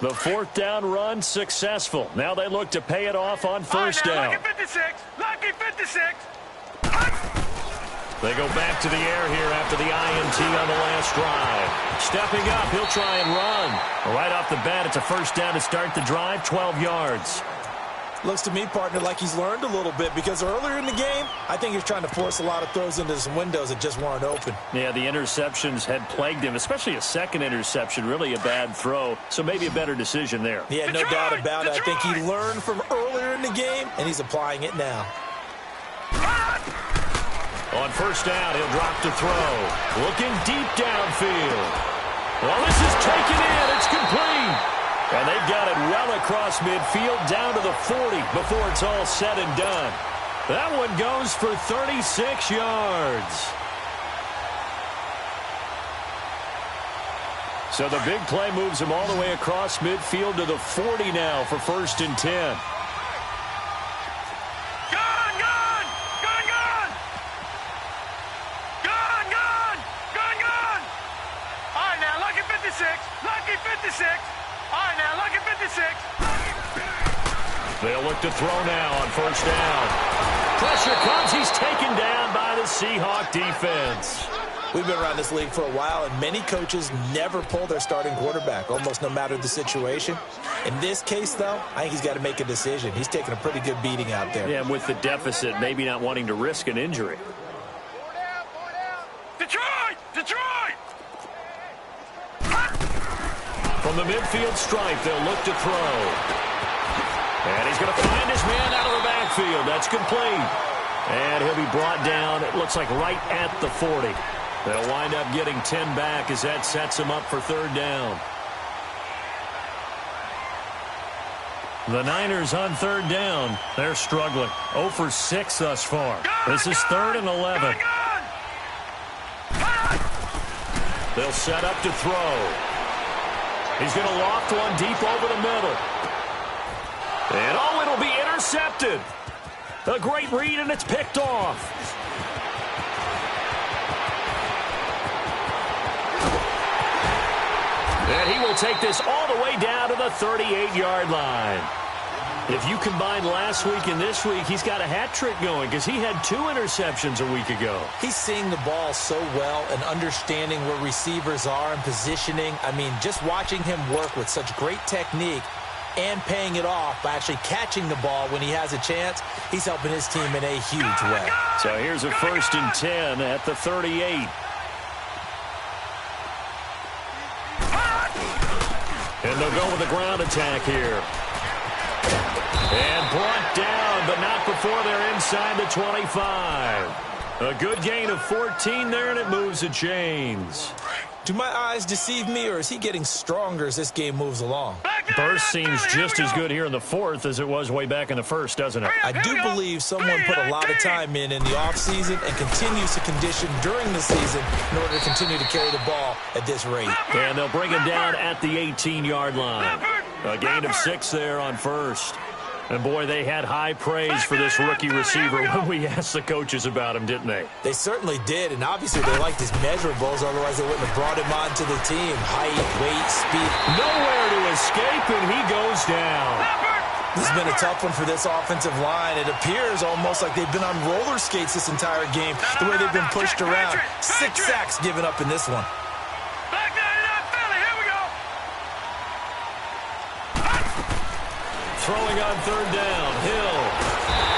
The 4th down run successful. Now they look to pay it off on 1st down. Lucky 56. Lucky 56. They go back to the air here after the INT on the last drive. Stepping up, he'll try and run. Right off the bat, it's a 1st down to start the drive, 12 yards. Looks to me, partner, like he's learned a little bit because earlier in the game, I think he was trying to force a lot of throws into some windows that just weren't open. Yeah, the interceptions had plagued him, especially a second interception, really a bad throw. So maybe a better decision there. Yeah, no doubt about it. I think he learned from earlier in the game, and he's applying it now. On 1st down, he'll drop to throw. Looking deep downfield. Well, this is taken in. It's complete. And they've got it well across midfield down to the 40 before it's all said and done. That one goes for 36 yards. So the big play moves him all the way across midfield to the 40 now for 1st and 10. Lucky 56. All right, now, lucky 56. They'll look to throw now on 1st down. Pressure comes. He's taken down by the Seahawk defense. We've been around this league for a while, and many coaches never pull their starting quarterback, almost no matter the situation. In this case, though, I think he's got to make a decision. He's taking a pretty good beating out there. Yeah, with the deficit, maybe not wanting to risk an injury. Detroit! Detroit! From the midfield stripe, they'll look to throw. And he's going to find his man out of the backfield. That's complete. And he'll be brought down, it looks like right at the 40. They'll wind up getting 10 back as that sets them up for 3rd down. The Niners on 3rd down. They're struggling. 0 for 6 thus far. This is 3rd and 11. They'll set up to throw. He's going to loft one deep over the middle. And oh, it'll be intercepted. A great read, and it's picked off. And he will take this all the way down to the 38-yard line. If you combine last week and this week, he's got a hat trick going because he had 2 interceptions a week ago. He's seeing the ball so well and understanding where receivers are and positioning. I mean, just watching him work with such great technique and paying it off by actually catching the ball when he has a chance, he's helping his team in a huge way. So here's a 1st and 10 at the 38. And they'll go with a ground attack here. And brought down, but not before they're inside the 25. A good gain of 14 there, and it moves the chains. Do my eyes deceive me, or is he getting stronger as this game moves along? Burst seems just as good here in the 4th as it was way back in the 1st, doesn't it? I do believe someone put a lot of time in the offseason and continues to condition during the season in order to continue to carry the ball at this rate. And they'll bring him down at the 18-yard line. A gain of 6 there on first. And, boy, they had high praise for this rookie receiver when we asked the coaches about him, didn't they? They certainly did, and obviously they liked his measurables, otherwise they wouldn't have brought him onto the team. Height, weight, speed. Nowhere to escape, and he goes down. This has been a tough one for this offensive line. It appears almost like they've been on roller skates this entire game, the way they've been pushed around. 6 sacks given up in this one. Throwing on third down, Hill.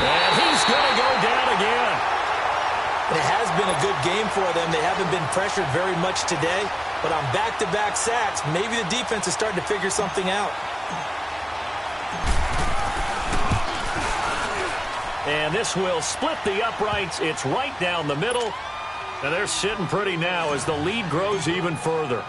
And he's going to go down again. It has been a good game for them. They haven't been pressured very much today, but on back-to-back sacks, maybe the defense is starting to figure something out. And this will split the uprights. It's right down the middle. And they're sitting pretty now as the lead grows even further.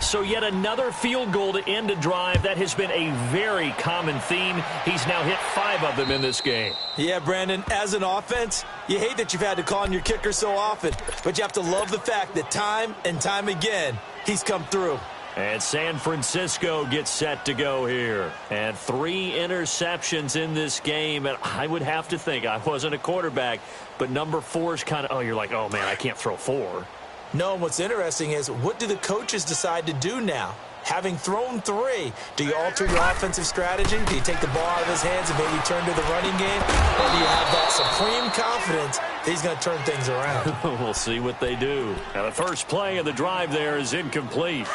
So yet another field goal to end a drive. That has been a very common theme. He's now hit 5 of them in this game. Yeah, Brandon, as an offense, you hate that you've had to call on your kicker so often, but you have to love the fact that time and time again, he's come through. And San Francisco gets set to go here. And 3 interceptions in this game. And I would have to think, I wasn't a quarterback, but number 4 is kind of, you're like, oh, man, I can't throw 4. No, and what's interesting is, what do the coaches decide to do now? Having thrown 3, do you alter your offensive strategy? Do you take the ball out of his hands and maybe turn to the running game? Or do you have that supreme confidence that he's going to turn things around? We'll see what they do. Now, the first play of the drive there is incomplete.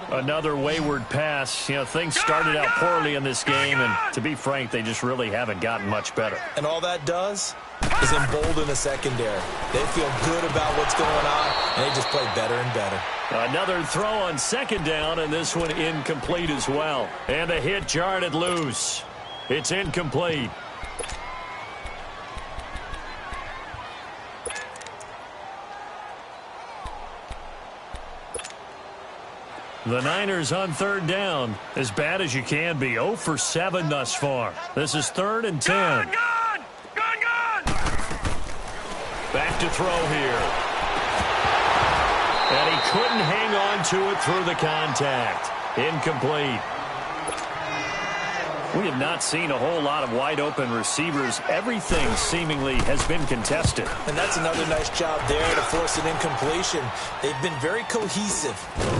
Another wayward pass. You know, things started out poorly in this game, and to be frank, they just really haven't gotten much better. And all that does is embolden the secondary. They feel good about what's going on, and they just play better and better. Another throw on second down, and this one incomplete as well. And the hit jarred it loose. It's incomplete. The Niners on third down, as bad as you can be. 0 for 7 thus far. This is 3rd and 10. Gone! Back to throw here. And he couldn't hang on to it through the contact. Incomplete. We have not seen a whole lot of wide-open receivers. Everything seemingly has been contested. And that's another nice job there to force an incompletion. They've been very cohesive,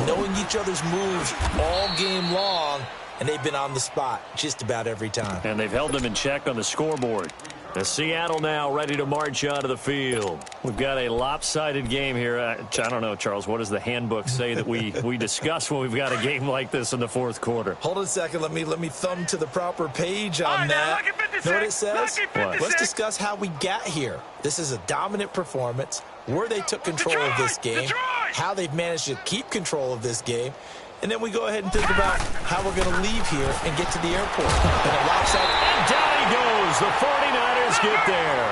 knowing each other's moves all game long, and they've been on the spot just about every time. And they've held them in check on the scoreboard. The Seattle now ready to march onto the field. We've got a lopsided game here. I don't know, Charles, what does the handbook say that we discuss when we've got a game like this in the fourth quarter? Hold on a second. Let me thumb to the proper page on that. Know what it says? What? Let's discuss how we got here. This is a dominant performance, where they took control of this game, how they've managed to keep control of this game, and then we go ahead and think about how we're going to leave here and get to the airport. And down he goes. The 49ers get there.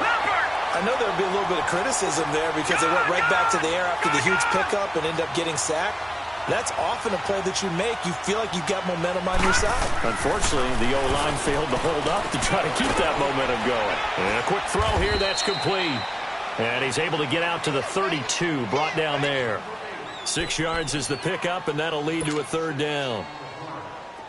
I know there'll be a little bit of criticism there because they went right back to the air after the huge pickup and end up getting sacked. That's often a play that you make. You feel like you've got momentum on your side. Unfortunately, the O-line failed to hold up to try to keep that momentum going. And a quick throw here. That's complete. And he's able to get out to the 32, brought down there. 6 yards is the pickup, and that'll lead to a third down.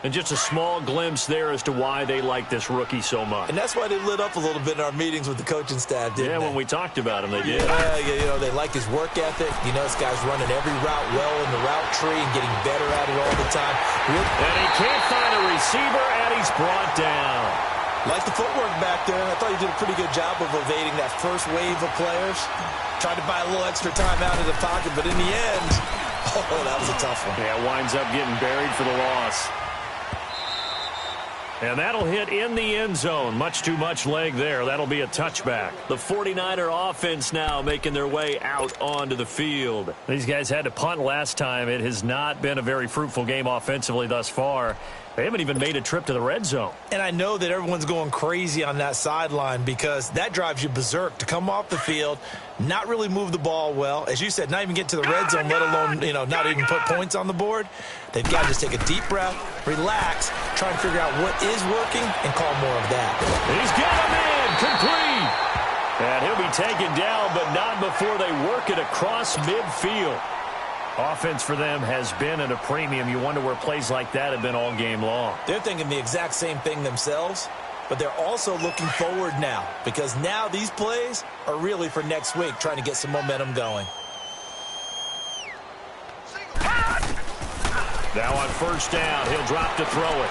And just a small glimpse there as to why they like this rookie so much. And that's why they lit up a little bit in our meetings with the coaching staff, didn't they? Yeah, when we talked about him, they did. Yeah, you know, they like his work ethic. You know, this guy's running every route well in the route tree and getting better at it all the time. And he can't find a receiver, and he's brought down. Like the footwork back there. I thought he did a pretty good job of evading that first wave of players. Tried to buy a little extra time out of the pocket, but in the end, oh, that was a tough one. Yeah, winds up getting buried for the loss. And that'll hit in the end zone. Much too much leg there. That'll be a touchback. The 49er offense now making their way out onto the field. These guys had to punt last time. It has not been a very fruitful game offensively thus far. They haven't even made a trip to the red zone. And I know that everyone's going crazy on that sideline because that drives you berserk to come off the field, not really move the ball well. As you said, not even get to the red zone, let alone, you know, not even put points on the board. They've got to just take a deep breath, relax, try and figure out what is working, and call more of that. He's got him in, complete. And he'll be taken down, but not before they work it across midfield. Offense for them has been at a premium. You wonder where plays like that have been all game long. They're thinking the exact same thing themselves, but they're also looking forward now because now these plays are really for next week, trying to get some momentum going. Now on first down, he'll drop to throw it.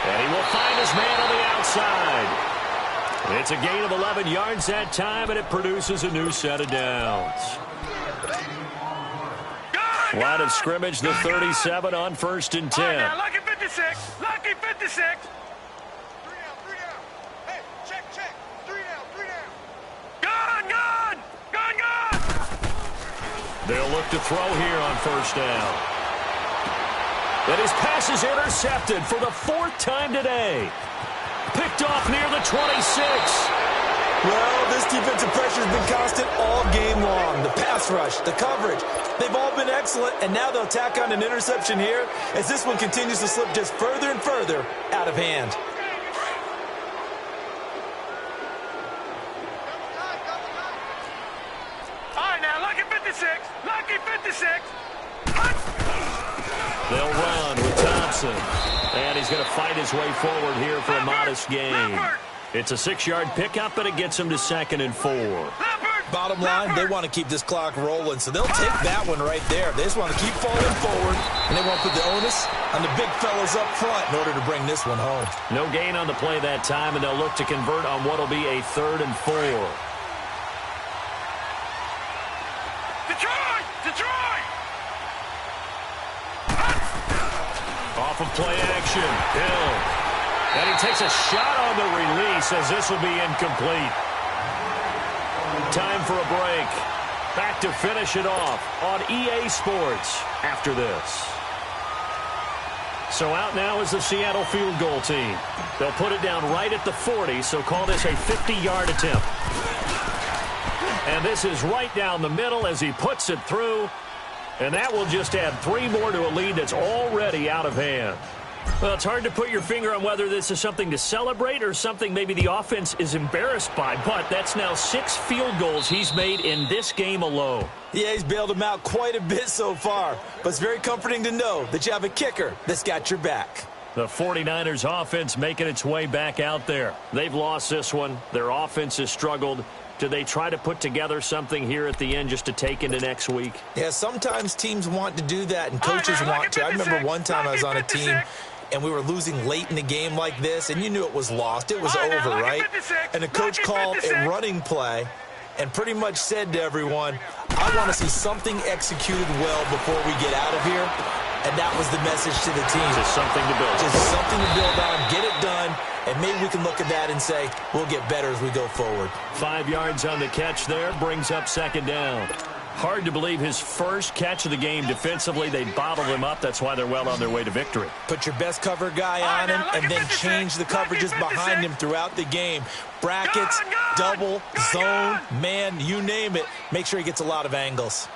And he will find his man on the outside. It's a gain of 11 yards that time, and it produces a new set of downs. Line of scrimmage, the 37 on first and 10. Now, lucky 56. Lucky 56. 3 down. Hey, check. 3 down. Gone. They'll look to throw here on first down. And his pass is intercepted for the 4th time today. Picked off near the 26. Well, this defensive pressure has been constant all game long. The pass rush, the coverage, they've all been excellent, and now they'll tack on an interception here as this one continues to slip just further and further out of hand. All right, now, lucky 56. Lucky 56. They'll run with Thompson. And he's going to fight his way forward here for a modest gain. It's a 6-yard pickup, but it gets him to 2nd and 4. Bottom line, they want to keep this clock rolling, so they'll take that one right there. They just want to keep falling forward, and they want to put the onus on the big fellas up front in order to bring this one home. No gain on the play that time, and they'll look to convert on what will be a 3rd and 4. Detroit! Off of play action, Hill. And he takes a shot on the release as this will be incomplete. Time for a break. Back to finish it off on EA Sports after this. So out now is the Seattle field goal team. They'll put it down right at the 40, so call this a 50-yard attempt. And this is right down the middle as he puts it through. And that will just add 3 more to a lead that's already out of hand. Well, it's hard to put your finger on whether this is something to celebrate or something maybe the offense is embarrassed by, but that's now 6 field goals he's made in this game alone. Yeah, he's bailed him out quite a bit so far, but it's very comforting to know that you have a kicker that's got your back. The 49ers offense making its way back out there. They've lost this one. Their offense has struggled. Do they try to put together something here at the end just to take into next week? Yeah, sometimes teams want to do that and coaches want to. I remember one time I was on a team and we were losing late in the game like this, and you knew it was lost. It was over, right? And the coach called a running play and pretty much said to everyone, I want to see something executed well before we get out of here. And that was the message to the team. Just something to build. Just something to build on, get it done, and maybe we can look at that and say, we'll get better as we go forward. 5 yards on the catch there, brings up 2nd down. Hard to believe his first catch of the game defensively. They bottled him up. That's why they're well on their way to victory. Put your best cover guy on him and then change the coverages behind him throughout the game. Brackets, double, zone, man, you name it. Make sure he gets a lot of angles.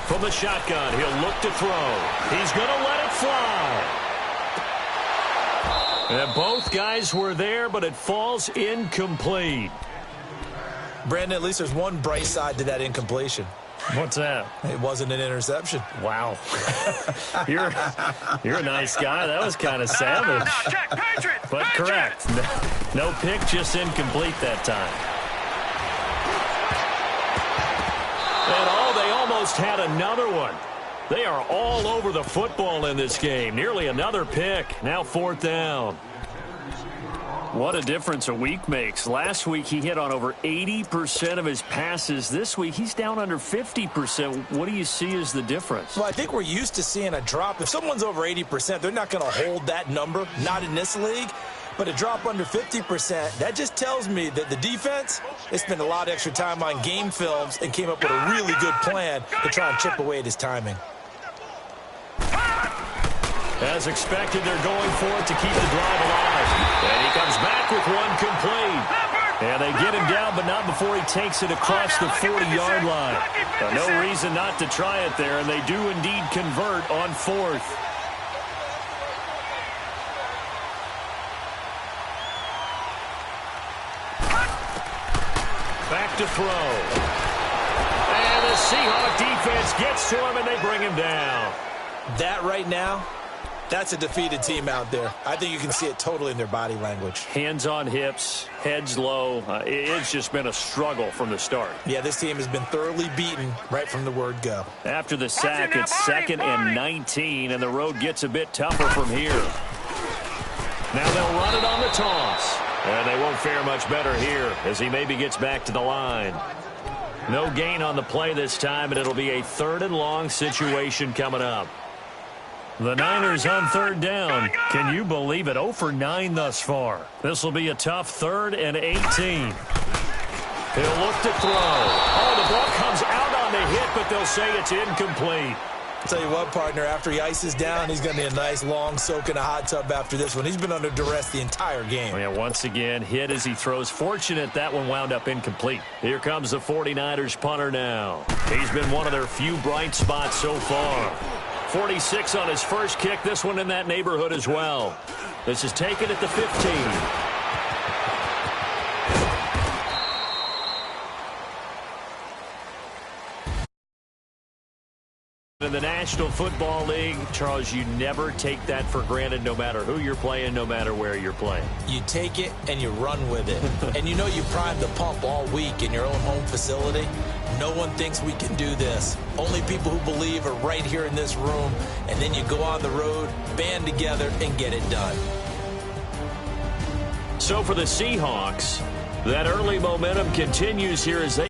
From the shotgun, he'll look to throw. He's going to let it fly. And both guys were there, but it falls incomplete. Brandon, at least there's one bright side to that incompletion. What's that? It wasn't an interception. Wow. You're a nice guy. That was kind of savage. But correct. No pick, just incomplete that time. And they almost had another one. They are all over the football in this game. Nearly another pick. Now 4th down. What a difference a week makes. Last week he hit on over 80% of his passes. This week he's down under 50%. What do you see as the difference? Well, I think we're used to seeing a drop. If someone's over 80%, they're not going to hold that number. Not in this league. But a drop under 50%, that just tells me that the defense, they spent a lot of extra time on game films and came up with a really good plan to try and chip away at his timing. As expected, they're going for it to keep the drive alive. And he comes back with one complete. And they get him down, but not before he takes it across the 40-yard line. No reason not to try it there, and they do indeed convert on 4th. to throw. And the Seahawks defense gets to him, and they bring him down. That right now, that's a defeated team out there. I think you can see it totally in their body language. Hands on hips, heads low. It's just been a struggle from the start. Yeah, this team has been thoroughly beaten right from the word go. After the sack, it's 2nd and 19, and the road gets a bit tougher from here. Now they'll run it on the toss. And they won't fare much better here as he maybe gets back to the line. No gain on the play this time, and it'll be a 3rd and long situation coming up. The Niners on 3rd down. Can you believe it? 0 for 9 thus far. This will be a tough 3rd and 18. He'll look to throw. Oh, the ball comes out on the hit, but they'll say it's incomplete. I'll tell you what, partner, after he ices down, he's going to be a nice long soak in a hot tub after this one. He's been under duress the entire game. Yeah, once again, hit as he throws. Fortunate that one wound up incomplete. Here comes the 49ers punter now. He's been one of their few bright spots so far. 46 on his first kick. This one in that neighborhood as well. This is taken at the 15. In the National Football League, Charles, you never take that for granted no matter who you're playing, no matter where you're playing. You take it and you run with it. And you know you primed the pump all week in your own home facility. No one thinks we can do this. Only people who believe are right here in this room. And then you go on the road, band together, and get it done. So for the Seahawks, that early momentum continues here as they